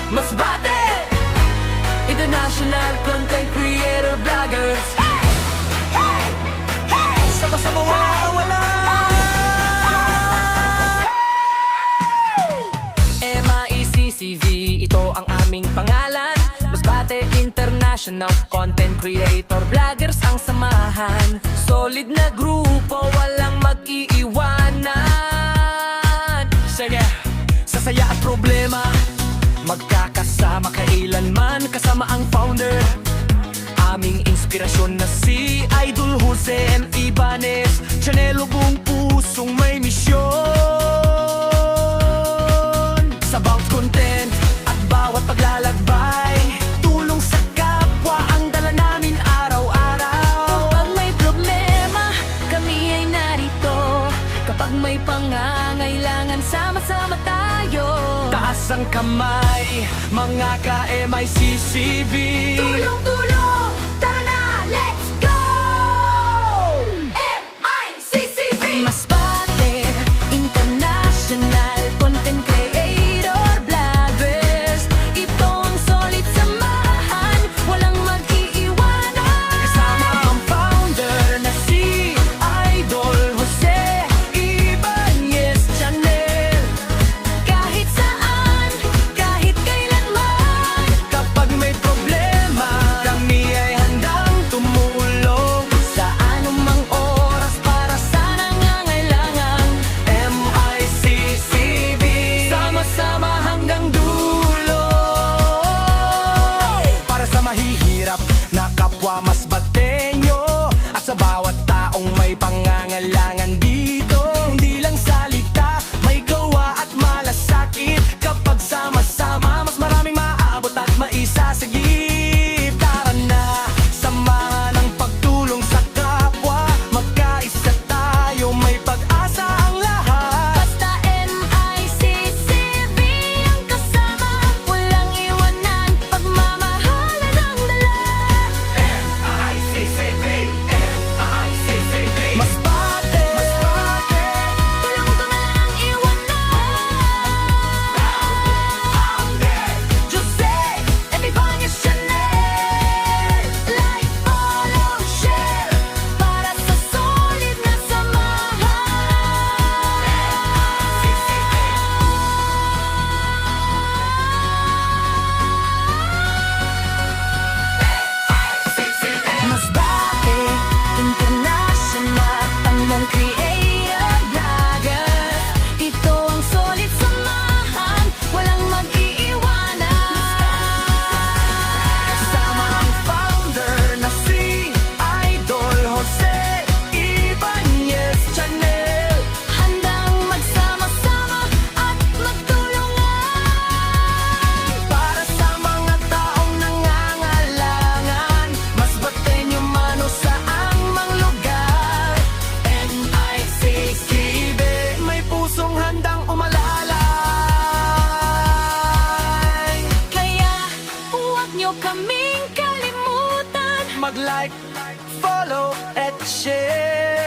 Masbate International Content Creator Vloggers. Sama-sama wala MICCV, ito ang aming pangalan. Masbate International Content Creator Vloggers ang samahan. Solid na grupo, walang mag-iiwanan. Sige, sa saya at problema magkakasama kailanman, kasama ang founder, aming inspirasyon na si Idol Jose M. Ibanez. Chanelo buong pusong may misyon sa bawat content at bawat paglalakbay. Tulong sa kapwa ang dala namin araw-araw. Kapag may problema, kami ay narito. Kapag may pangangailangan, sama-sama tayo. Taas ang kamay, mga ka-MICCV. Tulong-tulong, tara na, let's go! MICCV! Masbate International Content Creator Vloggers. Ito ang solid samahan, walang mag-iiwanan. Kasama ang founder na si Idol Jose Ibanez Chanel. Kahit saan, kahit kailanman, Kapag may problema, kami ay handang tumulong. sa anumang oras para sa nangangailangan. MICCV, sama-sama hanggang dulo. Para sa mahihirap na kapwa masbateño, at sa bawat taong may pangangailangan dito. Hindi lang salita, may gawa at malasakit. Kapag sama-sama, mas maraming maaabot at maisasagip. Tara na, samahan ang pagtulong sa kapwa. Magkaisa tayo, may pag-asa ang lahat. Basta MICCV ang kasama, walang iwanan, pagmamahalan ang dala. MICCV, MICCV, Masbate, Masbate. Tulong ko na lang iwanan. Jose Ibanez Chanel, like, follow, share, para sa solid na Masbate International Content Creator Vloggers. Ito ang solid samahan, walang mag-iiwanan. Kasama ang founder na si Idol Jose Ibanez Chanel. Handang magsama-sama at magtulungan. Para sa mga taong nangangailangan, masbateño man o saang mang lugar. MICCV, may pusong handang umalalay. Kaya huwag niyo kaming kalimutan. Mag-like, follow, at share.